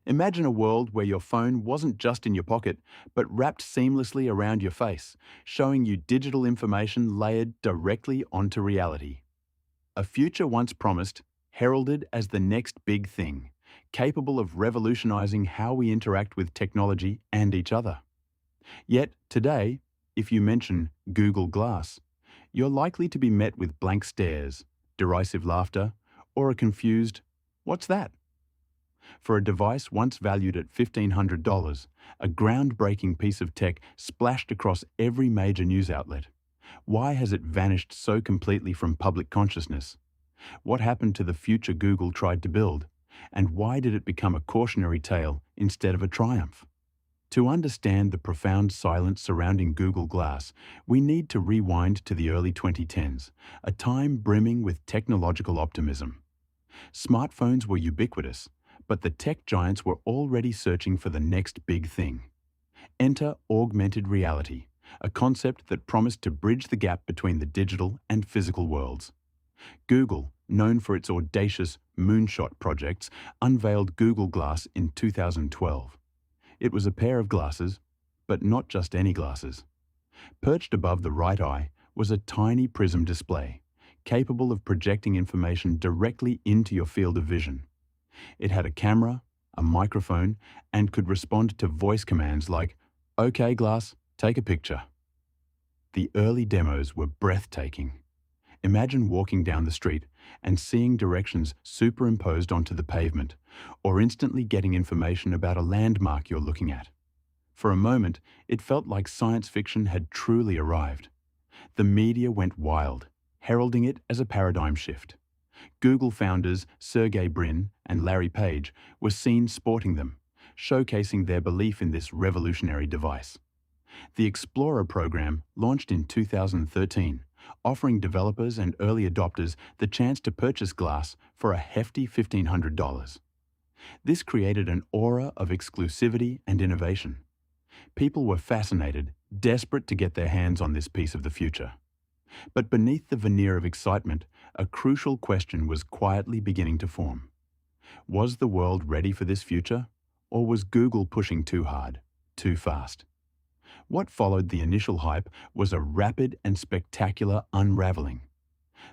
Imagine a world where your phone wasn't just in your pocket, but wrapped seamlessly around your face, showing you digital information layered directly onto reality. A future once promised, heralded as the next big thing, capable of revolutionizing how we interact with technology and each other. Yet, today, if you mention Google Glass, you're likely to be met with blank stares, derisive laughter, or a confused, "What's that?" For a device once valued at $1,500, a groundbreaking piece of tech splashed across every major news outlet. Why has it vanished so completely from public consciousness? What happened to the future Google tried to build? And why did it become a cautionary tale instead of a triumph? To understand the profound silence surrounding Google Glass, we need to rewind to the early 2010s, a time brimming with technological optimism. Smartphones were ubiquitous, but the tech giants were already searching for the next big thing. Enter augmented reality, a concept that promised to bridge the gap between the digital and physical worlds. Google, known for its audacious moonshot projects, unveiled Google Glass in 2012. It was a pair of glasses, but not just any glasses. Perched above the right eye was a tiny prism display, capable of projecting information directly into your field of vision. It had a camera, a microphone, and could respond to voice commands like, "Okay, glass, take a picture." The early demos were breathtaking. Imagine walking down the street and seeing directions superimposed onto the pavement, or instantly getting information about a landmark you're looking at. For a moment, it felt like science fiction had truly arrived. The media went wild, heralding it as a paradigm shift. Google founders Sergey Brin and Larry Page were seen sporting them, showcasing their belief in this revolutionary device. The Explorer program launched in 2013, offering developers and early adopters the chance to purchase Glass for a hefty $1,500. This created an aura of exclusivity and innovation. People were fascinated, desperate to get their hands on this piece of the future. But beneath the veneer of excitement, a crucial question was quietly beginning to form. Was the world ready for this future? Or was Google pushing too hard, too fast? What followed the initial hype was a rapid and spectacular unraveling.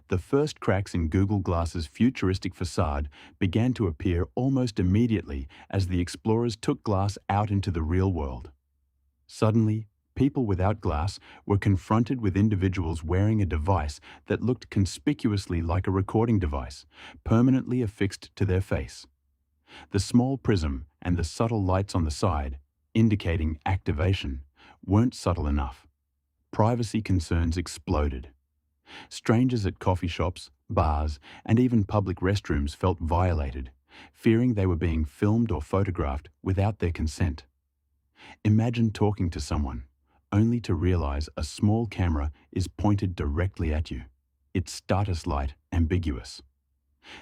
The first cracks in Google Glass's futuristic facade began to appear almost immediately as the explorers took Glass out into the real world. Suddenly, people without Glass were confronted with individuals wearing a device that looked conspicuously like a recording device, permanently affixed to their face. The small prism and the subtle lights on the side, indicating activation, weren't subtle enough. Privacy concerns exploded. Strangers at coffee shops, bars, and even public restrooms felt violated, fearing they were being filmed or photographed without their consent. Imagine talking to someone, only to realize a small camera is pointed directly at you, its status light ambiguous.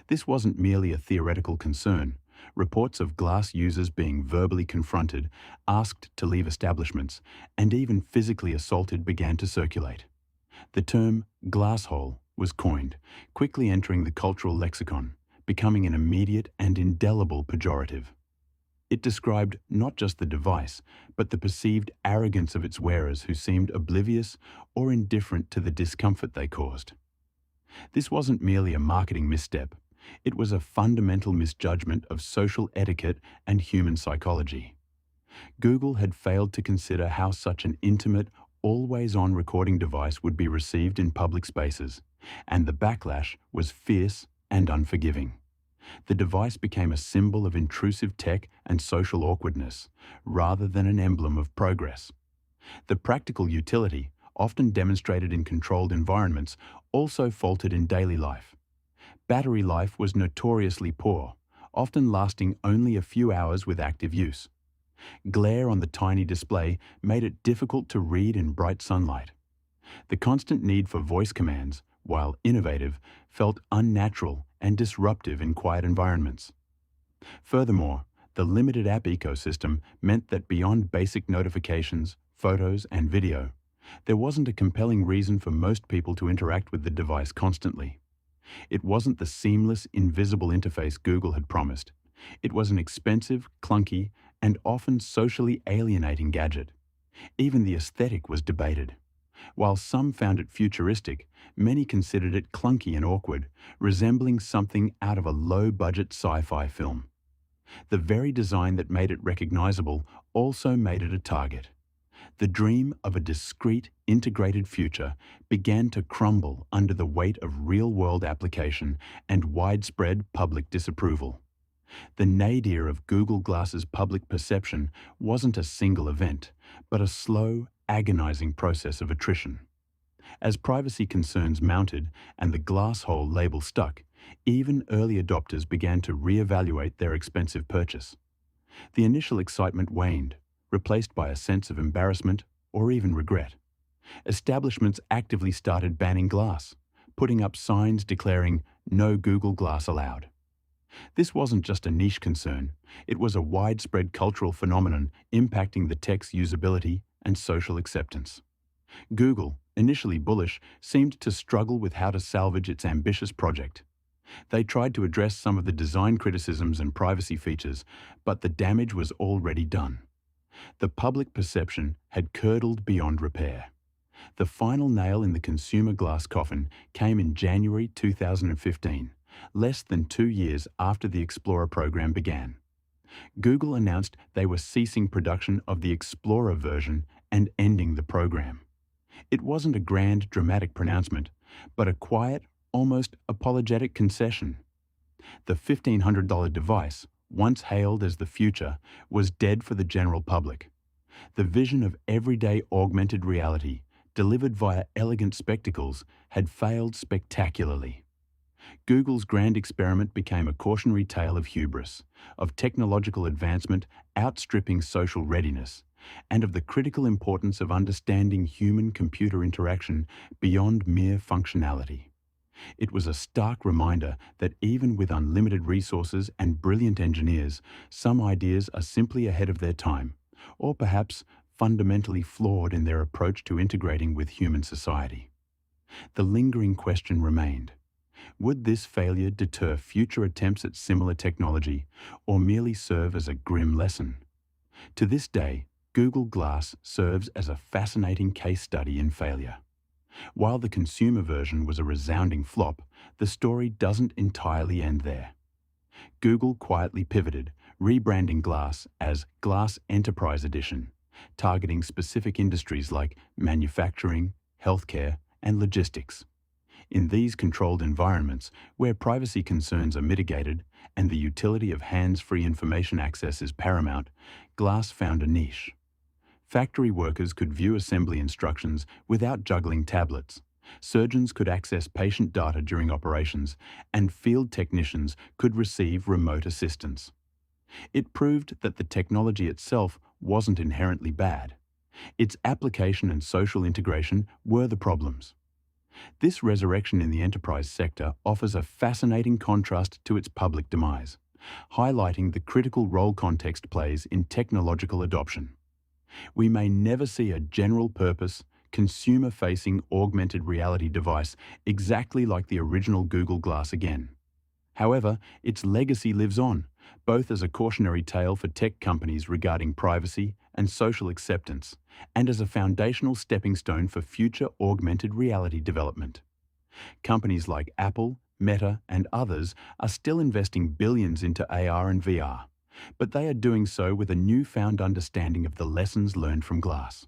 This wasn't merely a theoretical concern. Reports of Glass users being verbally confronted, asked to leave establishments, and even physically assaulted began to circulate. The term "glasshole" was coined, quickly entering the cultural lexicon, becoming an immediate and indelible pejorative. It described not just the device, but the perceived arrogance of its wearers who seemed oblivious or indifferent to the discomfort they caused. This wasn't merely a marketing misstep. It was a fundamental misjudgment of social etiquette and human psychology. Google had failed to consider how such an intimate, always-on recording device would be received in public spaces, and the backlash was fierce and unforgiving. The device became a symbol of intrusive tech and social awkwardness, rather than an emblem of progress. The practical utility, often demonstrated in controlled environments, also faltered in daily life. Battery life was notoriously poor, often lasting only a few hours with active use. Glare on the tiny display made it difficult to read in bright sunlight. The constant need for voice commands, while innovative, felt unnatural and disruptive in quiet environments. Furthermore, the limited app ecosystem meant that beyond basic notifications, photos, and video, there wasn't a compelling reason for most people to interact with the device constantly. It wasn't the seamless, invisible interface Google had promised. It was an expensive, clunky, and often socially alienating gadget. Even the aesthetic was debated. While some found it futuristic, many considered it clunky and awkward, resembling something out of a low-budget sci-fi film. The very design that made it recognizable also made it a target. The dream of a discrete, integrated future began to crumble under the weight of real-world application and widespread public disapproval. The nadir of Google Glass's public perception wasn't a single event, but a slow, agonizing process of attrition. As privacy concerns mounted and the glass hole label stuck, even early adopters began to reevaluate their expensive purchase. The initial excitement waned, replaced by a sense of embarrassment or even regret. Establishments actively started banning glass, putting up signs declaring "No Google Glass allowed." This wasn't just a niche concern, it was a widespread cultural phenomenon impacting the tech's usability and social acceptance. Google, initially bullish, seemed to struggle with how to salvage its ambitious project. They tried to address some of the design criticisms and privacy features, but the damage was already done. The public perception had curdled beyond repair. The final nail in the consumer glass coffin came in January 2015, less than 2 years after the Explorer program began. Google announced they were ceasing production of the Explorer version and ending the program. It wasn't a grand, dramatic pronouncement, but a quiet, almost apologetic concession. The $1,500 device, once hailed as the future, was dead for the general public. The vision of everyday augmented reality, delivered via elegant spectacles, had failed spectacularly. Google's grand experiment became a cautionary tale of hubris, of technological advancement outstripping social readiness, and of the critical importance of understanding human-computer interaction beyond mere functionality. It was a stark reminder that even with unlimited resources and brilliant engineers, some ideas are simply ahead of their time, or perhaps fundamentally flawed in their approach to integrating with human society. The lingering question remained: would this failure deter future attempts at similar technology, or merely serve as a grim lesson? To this day, Google Glass serves as a fascinating case study in failure. While the consumer version was a resounding flop, the story doesn't entirely end there. Google quietly pivoted, rebranding Glass as Glass Enterprise Edition, targeting specific industries like manufacturing, healthcare, and logistics. In these controlled environments, where privacy concerns are mitigated and the utility of hands-free information access is paramount, Glass found a niche. Factory workers could view assembly instructions without juggling tablets. Surgeons could access patient data during operations, and field technicians could receive remote assistance. It proved that the technology itself wasn't inherently bad. Its application and social integration were the problems. This resurrection in the enterprise sector offers a fascinating contrast to its public demise, highlighting the critical role context plays in technological adoption. We may never see a general-purpose, consumer-facing augmented reality device exactly like the original Google Glass again. However, its legacy lives on, both as a cautionary tale for tech companies regarding privacy and social acceptance, and as a foundational stepping stone for future augmented reality development. Companies like Apple, Meta, and others are still investing billions into AR and VR, but they are doing so with a newfound understanding of the lessons learned from Glass.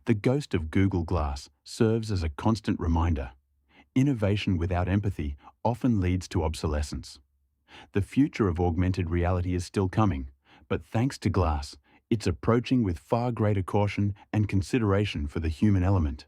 The ghost of Google Glass serves as a constant reminder: innovation without empathy often leads to obsolescence. The future of augmented reality is still coming, but thanks to Glass, it's approaching with far greater caution and consideration for the human element.